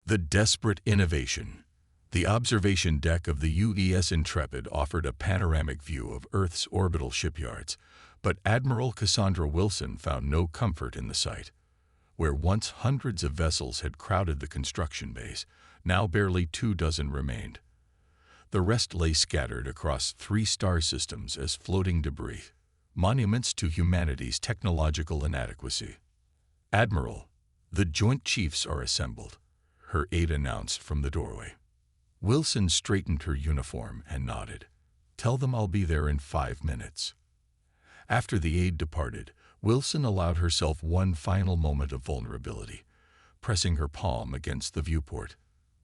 The desperate innovation. The observation deck of the UES Intrepid offered a panoramic view of Earth's orbital shipyards, but Admiral Cassandra Wilson found no comfort in the sight. Where once hundreds of vessels had crowded the construction base, now barely 24 remained. The rest lay scattered across 3 star systems as floating debris, monuments to humanity's technological inadequacy. "Admiral, the Joint Chiefs are assembled," her aide announced from the doorway. Wilson straightened her uniform and nodded. "Tell them I'll be there in 5 minutes." After the aide departed, Wilson allowed herself one final moment of vulnerability, pressing her palm against the viewport.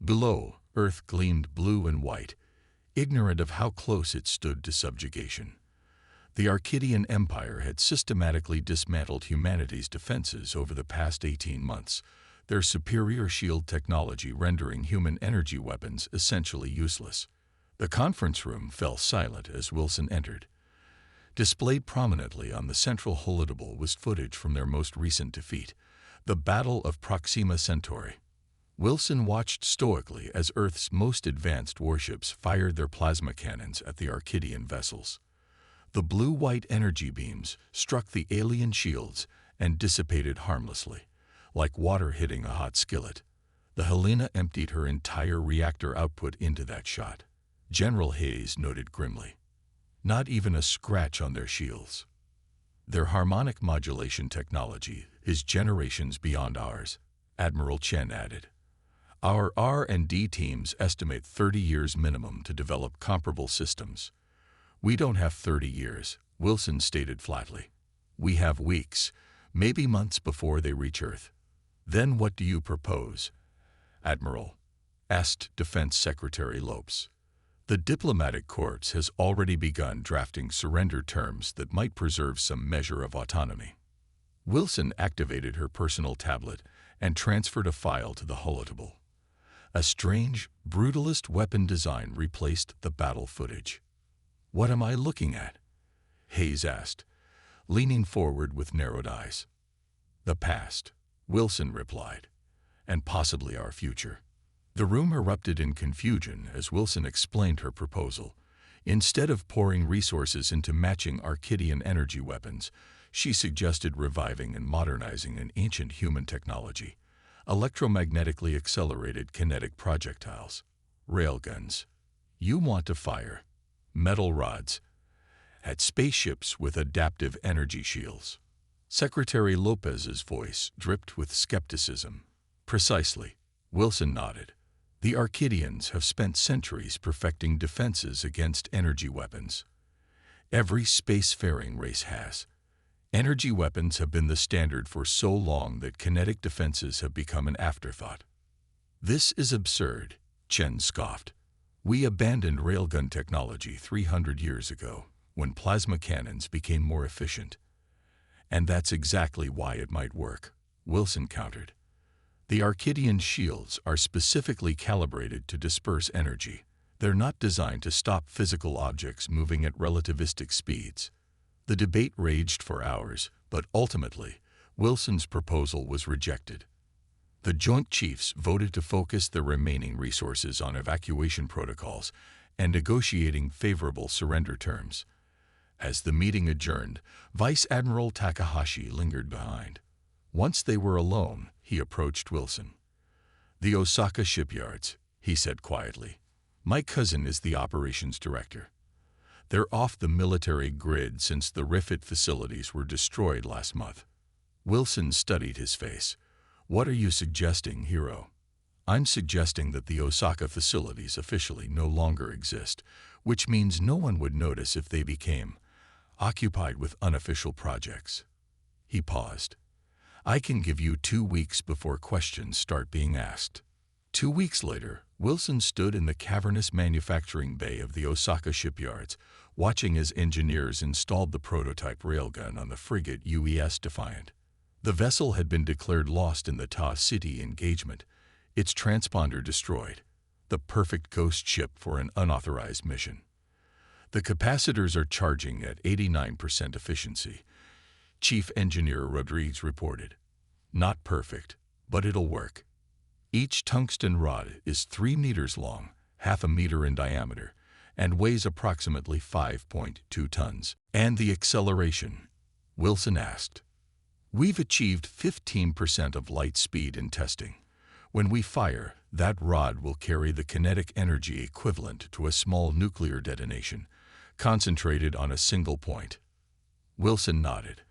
Below, Earth gleamed blue and white, ignorant of how close it stood to subjugation. The Arcadian Empire had systematically dismantled humanity's defenses over the past 18 months, their superior shield technology rendering human energy weapons essentially useless. The conference room fell silent as Wilson entered. Displayed prominently on the central holotable was footage from their most recent defeat, the Battle of Proxima Centauri. Wilson watched stoically as Earth's most advanced warships fired their plasma cannons at the Arcadian vessels. The blue-white energy beams struck the alien shields and dissipated harmlessly, like water hitting a hot skillet. The Helena emptied her entire reactor output into that shot. General Hayes noted grimly. Not even a scratch on their shields. Their harmonic modulation technology is generations beyond ours, Admiral Chen added. Our R&D teams estimate 30 years minimum to develop comparable systems. We don't have 30 years, Wilson stated flatly. We have weeks, maybe months before they reach Earth. Then what do you propose, Admiral? Asked Defense Secretary Lopes. The diplomatic corps has already begun drafting surrender terms that might preserve some measure of autonomy. Wilson activated her personal tablet and transferred a file to the holotable. A strange, brutalist weapon design replaced the battle footage. "What am I looking at?" Hayes asked, leaning forward with narrowed eyes. "The past," Wilson replied, "and possibly our future." The room erupted in confusion as Wilson explained her proposal. Instead of pouring resources into matching Arcadian energy weapons, she suggested reviving and modernizing an ancient human technology, electromagnetically accelerated kinetic projectiles, railguns. You want to fire metal rods at spaceships with adaptive energy shields. Secretary Lopez's voice dripped with skepticism. Precisely, Wilson nodded. The Arcadians have spent centuries perfecting defenses against energy weapons. Every spacefaring race has. Energy weapons have been the standard for so long that kinetic defenses have become an afterthought. This is absurd, Chen scoffed. We abandoned railgun technology 300 years ago, when plasma cannons became more efficient. And that's exactly why it might work, Wilson countered. The Arcadian shields are specifically calibrated to disperse energy. They're not designed to stop physical objects moving at relativistic speeds. The debate raged for hours, but ultimately, Wilson's proposal was rejected. The Joint Chiefs voted to focus their remaining resources on evacuation protocols and negotiating favorable surrender terms. As the meeting adjourned, Vice Admiral Takahashi lingered behind. Once they were alone, he approached Wilson. "The Osaka shipyards," he said quietly. "My cousin is the operations director. They're off the military grid since the RIFIT facilities were destroyed last month." Wilson studied his face. "What are you suggesting, Hiro?" "I'm suggesting that the Osaka facilities officially no longer exist, which means no one would notice if they became occupied with unofficial projects." He paused. "I can give you 2 weeks before questions start being asked." 2 weeks later, Wilson stood in the cavernous manufacturing bay of the Osaka shipyards, watching as engineers installed the prototype railgun on the frigate UES Defiant. The vessel had been declared lost in the Ta City engagement, its transponder destroyed, the perfect ghost ship for an unauthorized mission. "The capacitors are charging at 89% efficiency," Chief Engineer Rodriguez reported. "Not perfect, but it'll work." Each tungsten rod is 3 meters long, half a meter in diameter, and weighs approximately 5.2 tons. And the acceleration? Wilson asked. We've achieved 15% of light speed in testing. When we fire, that rod will carry the kinetic energy equivalent to a small nuclear detonation, concentrated on a single point. Wilson nodded.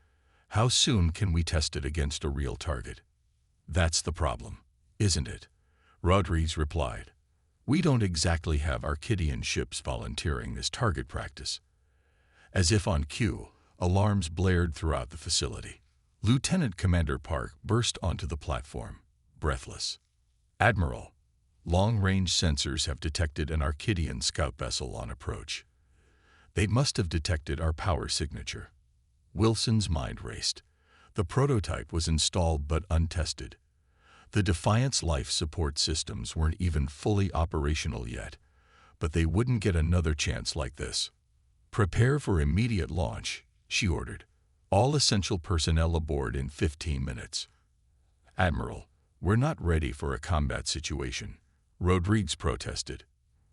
How soon can we test it against a real target? That's the problem, isn't it? Rodrigues replied. We don't exactly have Archidian ships volunteering as target practice. As if on cue, alarms blared throughout the facility. Lieutenant Commander Park burst onto the platform, breathless. Admiral, long-range sensors have detected an Archidian scout vessel on approach. They must have detected our power signature. Wilson's mind raced. The prototype was installed but untested. The Defiant's life support systems weren't even fully operational yet, but they wouldn't get another chance like this. Prepare for immediate launch, she ordered. All essential personnel aboard in 15 minutes. Admiral, we're not ready for a combat situation, Rodrigues protested.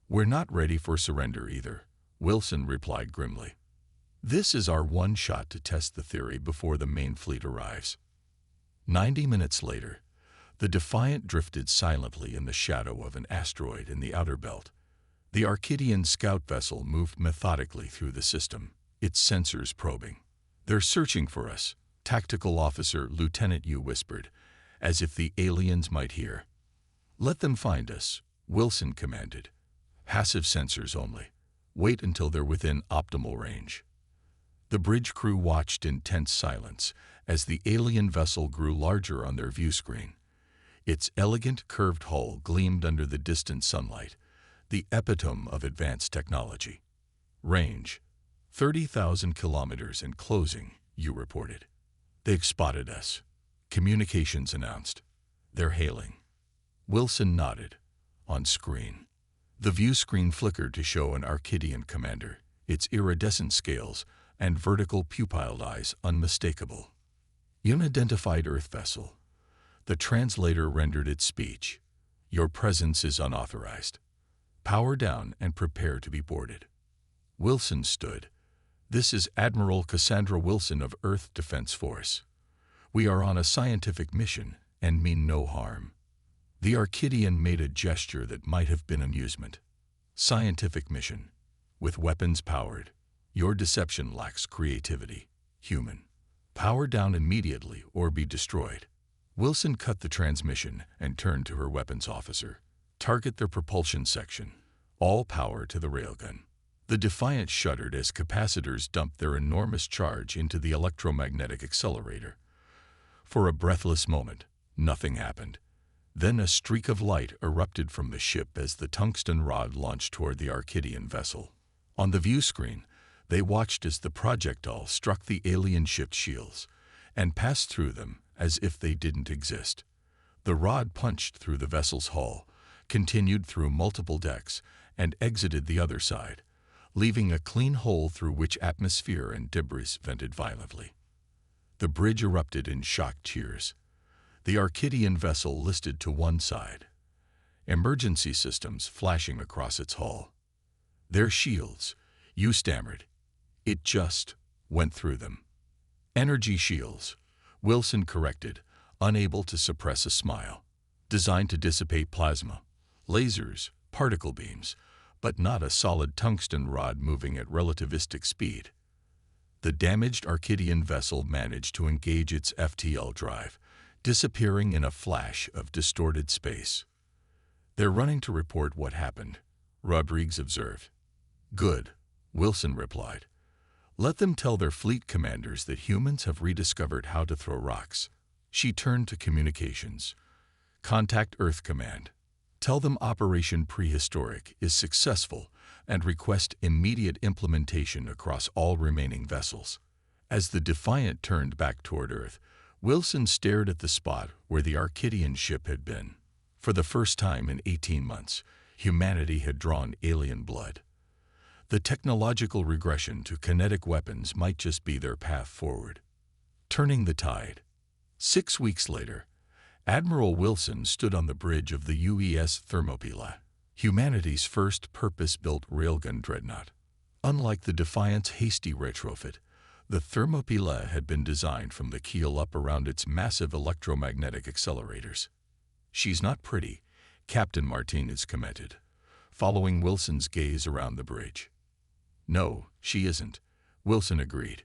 We're not ready for surrender either, Wilson replied grimly. This is our one shot to test the theory before the main fleet arrives. 90 minutes later, the Defiant drifted silently in the shadow of an asteroid in the outer belt. The Archidian scout vessel moved methodically through the system, its sensors probing. They're searching for us, Tactical Officer Lieutenant Yu whispered, as if the aliens might hear. Let them find us, Wilson commanded. Passive sensors only. Wait until they're within optimal range. The bridge crew watched in tense silence as the alien vessel grew larger on their view screen. Its elegant curved hull gleamed under the distant sunlight, the epitome of advanced technology. Range: 30,000 kilometers and closing, Yu reported. They've spotted us, communications announced. They're hailing. Wilson nodded. On screen. The view screen flickered to show an Archidian commander, its iridescent scales and vertical pupilled eyes unmistakable. Unidentified Earth vessel. The translator rendered its speech. Your presence is unauthorized. Power down and prepare to be boarded. Wilson stood. This is Admiral Cassandra Wilson of Earth Defense Force. We are on a scientific mission and mean no harm. The Archidian made a gesture that might have been amusement. Scientific mission. With weapons powered. Your deception lacks creativity. Human. Power down immediately or be destroyed. Wilson cut the transmission and turned to her weapons officer. Target their propulsion section. All power to the railgun. The Defiant shuddered as capacitors dumped their enormous charge into the electromagnetic accelerator. For a breathless moment, nothing happened. Then a streak of light erupted from the ship as the tungsten rod launched toward the Archidian vessel. On the view screen, they watched as the projectile struck the alien ship's shields and passed through them as if they didn't exist. The rod punched through the vessel's hull, continued through multiple decks, and exited the other side, leaving a clean hole through which atmosphere and debris vented violently. The bridge erupted in shocked cheers. The Archidian vessel listed to one side, emergency systems flashing across its hull. Their shields, Yu stammered. It just went through them. Energy shields, Wilson corrected, unable to suppress a smile. Designed to dissipate plasma, lasers, particle beams, but not a solid tungsten rod moving at relativistic speed. The damaged Archidian vessel managed to engage its FTL drive, disappearing in a flash of distorted space. They're running to report what happened, Rodrigues observed. Good, Wilson replied. Let them tell their fleet commanders that humans have rediscovered how to throw rocks. She turned to communications. Contact Earth Command. Tell them Operation Prehistoric is successful and request immediate implementation across all remaining vessels. As the Defiant turned back toward Earth, Wilson stared at the spot where the Archidian ship had been. For the first time in 18 months, humanity had drawn alien blood. The technological regression to kinetic weapons might just be their path forward. Turning the tide. 6 weeks later, Admiral Wilson stood on the bridge of the UES Thermopylae, humanity's first purpose-built railgun dreadnought. Unlike the Defiant's hasty retrofit, the Thermopylae had been designed from the keel up around its massive electromagnetic accelerators. "She's not pretty," Captain Martinez commented, following Wilson's gaze around the bridge. "No, she isn't," Wilson agreed.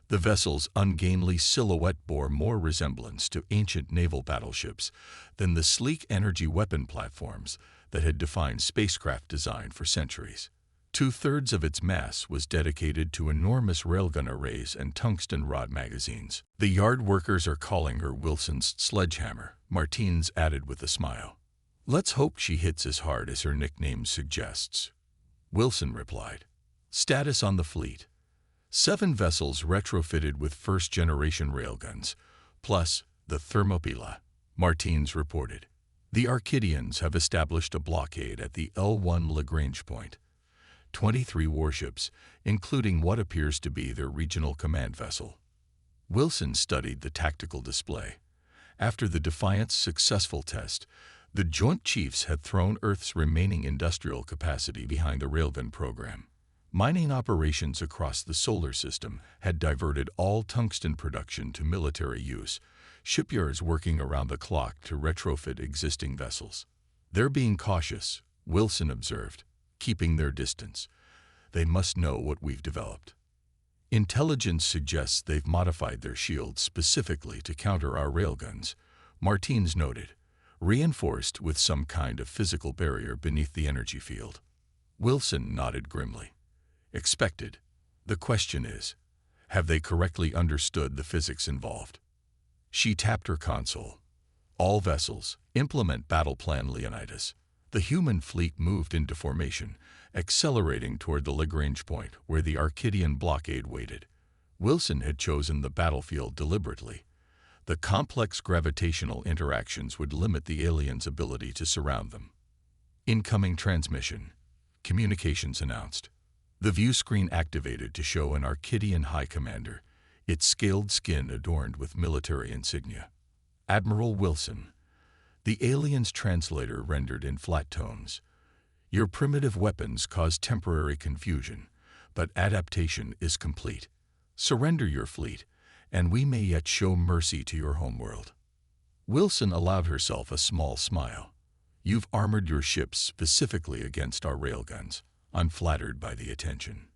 The vessel's ungainly silhouette bore more resemblance to ancient naval battleships than the sleek energy weapon platforms that had defined spacecraft design for centuries. Two-thirds of its mass was dedicated to enormous railgun arrays and tungsten rod magazines. "The yard workers are calling her Wilson's sledgehammer," Martinez added with a smile. "Let's hope she hits as hard as her nickname suggests," Wilson replied. Status on the fleet: 7 vessels retrofitted with first-generation railguns, plus the Thermopylae, Martinez reported. The Arcadians have established a blockade at the L1 Lagrange point. 23 warships, including what appears to be their regional command vessel. Wilson studied the tactical display. After the Defiant's successful test, the Joint Chiefs had thrown Earth's remaining industrial capacity behind the railgun program. Mining operations across the solar system had diverted all tungsten production to military use, shipyards working around the clock to retrofit existing vessels. "They're being cautious," Wilson observed, "keeping their distance. They must know what we've developed. Intelligence suggests they've modified their shields specifically to counter our railguns," Martinez noted, "reinforced with some kind of physical barrier beneath the energy field." Wilson nodded grimly. "Expected. The question is, have they correctly understood the physics involved?" She tapped her console. "All vessels, implement Battle Plan Leonidas." The human fleet moved into formation, accelerating toward the Lagrange point where the Arcadian blockade waited. Wilson had chosen the battlefield deliberately. The complex gravitational interactions would limit the aliens' ability to surround them. "Incoming transmission," communications announced. The view screen activated to show an Arcadian high commander, its scaled skin adorned with military insignia. "Admiral Wilson." The alien's translator rendered in flat tones. "Your primitive weapons cause temporary confusion, but adaptation is complete. Surrender your fleet, and we may yet show mercy to your homeworld." Wilson allowed herself a small smile. "You've armored your ships specifically against our railguns," unflattered by the attention.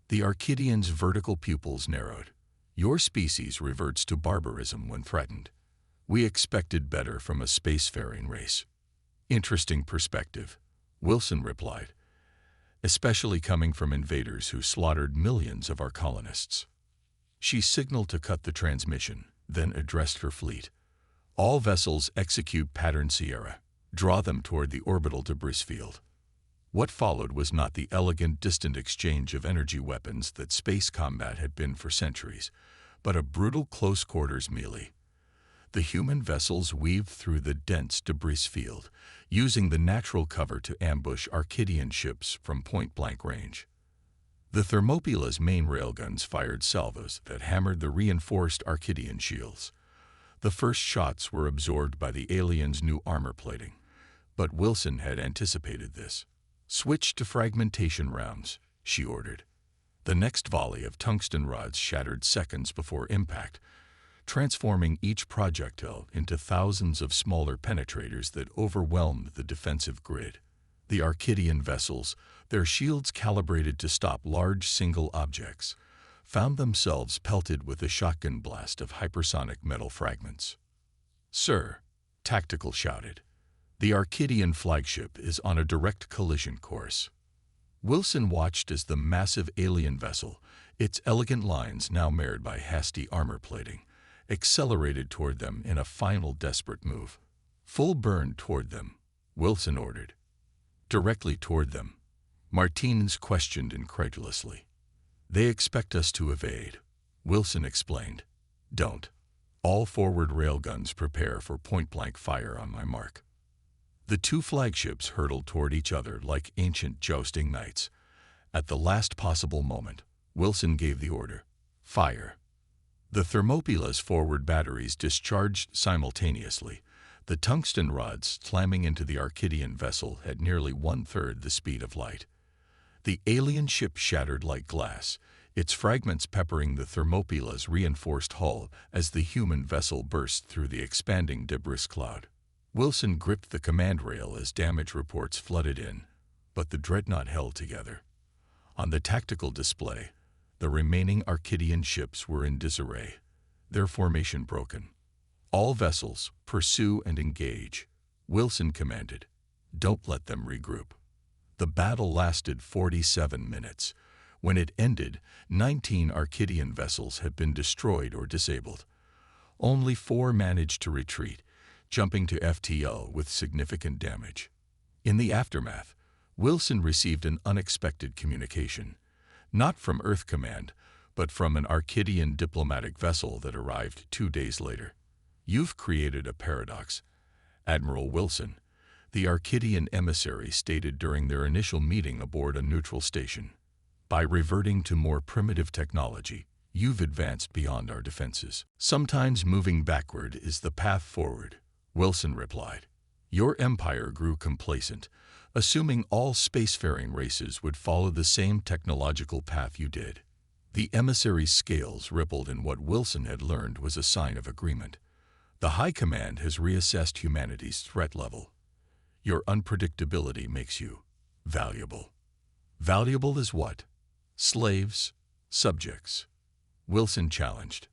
The Arcadian's vertical pupils narrowed. "Your species reverts to barbarism when threatened. We expected better from a spacefaring race." "Interesting perspective," Wilson replied, "especially coming from invaders who slaughtered millions of our colonists." She signaled to cut the transmission, then addressed her fleet. "All vessels execute Pattern Sierra. Draw them toward the orbital debris field." What followed was not the elegant, distant exchange of energy weapons that space combat had been for centuries, but a brutal close-quarters melee. The human vessels weaved through the dense debris field, using the natural cover to ambush Arcadian ships from point-blank range. The Thermopylae's main railguns fired salvos that hammered the reinforced Arcadian shields. The first shots were absorbed by the aliens' new armor plating, but Wilson had anticipated this. "Switch to fragmentation rounds," she ordered. The next volley of tungsten rods shattered seconds before impact, transforming each projectile into thousands of smaller penetrators that overwhelmed the defensive grid. The Arcadian vessels, their shields calibrated to stop large single objects, found themselves pelted with a shotgun blast of hypersonic metal fragments. "Sir," Tactical shouted, "the Arcadian flagship is on a direct collision course." Wilson watched as the massive alien vessel, its elegant lines now marred by hasty armor plating, accelerated toward them in a final desperate move. "Full burn toward them," Wilson ordered. "Directly toward them?" Martinez questioned incredulously. "They expect us to evade," Wilson explained. "Don't. All forward railguns prepare for point-blank fire on my mark." The two flagships hurtled toward each other like ancient jousting knights. At the last possible moment, Wilson gave the order, "Fire." The Thermopylae's forward batteries discharged simultaneously, The tungsten rods slamming into the Arcadian vessel had nearly one-third the speed of light. The alien ship shattered like glass, its fragments peppering the Thermopyla's reinforced hull as the human vessel burst through the expanding debris cloud. Wilson gripped the command rail as damage reports flooded in, but the dreadnought held together. On the tactical display, the remaining Arcadian ships were in disarray, their formation broken. "All vessels, pursue and engage," Wilson commanded. "Don't let them regroup." The battle lasted 47 minutes. When it ended, 19 Arcadian vessels had been destroyed or disabled. Only 4 managed to retreat, jumping to FTL with significant damage. In the aftermath, Wilson received an unexpected communication, not from Earth Command, but from an Arcadian diplomatic vessel that arrived 2 days later. "You've created a paradox, Admiral Wilson," the Arcadian emissary stated during their initial meeting aboard a neutral station. "By reverting to more primitive technology, you've advanced beyond our defenses." "Sometimes moving backward is the path forward," Wilson replied. "Your empire grew complacent, assuming all spacefaring races would follow the same technological path you did." The emissary's scales rippled in what Wilson had learned was a sign of agreement. "The High Command has reassessed humanity's threat level. Your unpredictability makes you valuable." "Valuable as what? Slaves? Subjects?" Wilson challenged.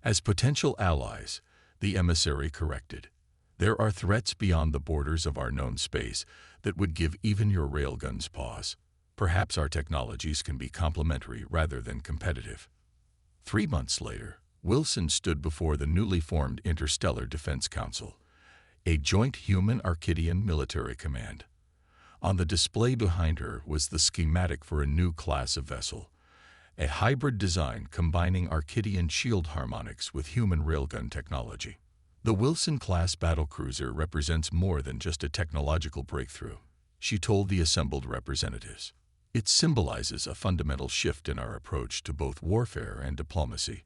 "As potential allies," the emissary corrected. "There are threats beyond the borders of our known space that would give even your railguns pause. Perhaps our technologies can be complementary rather than competitive." 3 months later, Wilson stood before the newly formed Interstellar Defense Council, a joint human-Arcadian military command. On the display behind her was the schematic for a new class of vessel, a hybrid design combining Arcadian shield harmonics with human railgun technology. "The Wilson-class battlecruiser represents more than just a technological breakthrough," she told the assembled representatives. "It symbolizes a fundamental shift in our approach to both warfare and diplomacy.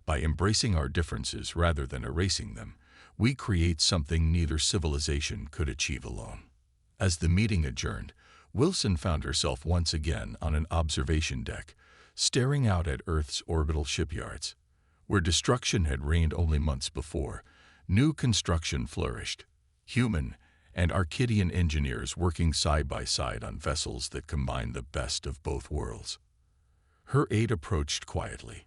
By embracing our differences rather than erasing them, we create something neither civilization could achieve alone." As the meeting adjourned, Wilson found herself once again on an observation deck, staring out at Earth's orbital shipyards. Where destruction had reigned only months before, new construction flourished. Human and Arcadian engineers working side by side on vessels that combined the best of both worlds. Her aide approached quietly.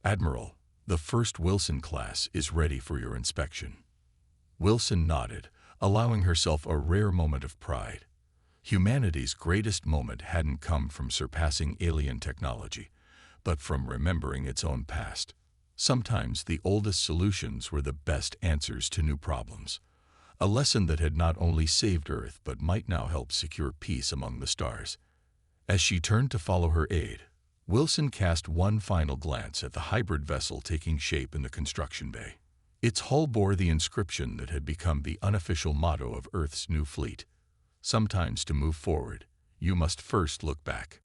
"Admiral, the first Wilson class is ready for your inspection." Wilson nodded, allowing herself a rare moment of pride. Humanity's greatest moment hadn't come from surpassing alien technology, but from remembering its own past. Sometimes the oldest solutions were the best answers to new problems. A lesson that had not only saved Earth but might now help secure peace among the stars. As she turned to follow her aide, Wilson cast one final glance at the hybrid vessel taking shape in the construction bay. Its hull bore the inscription that had become the unofficial motto of Earth's new fleet: "Sometimes to move forward, you must first look back."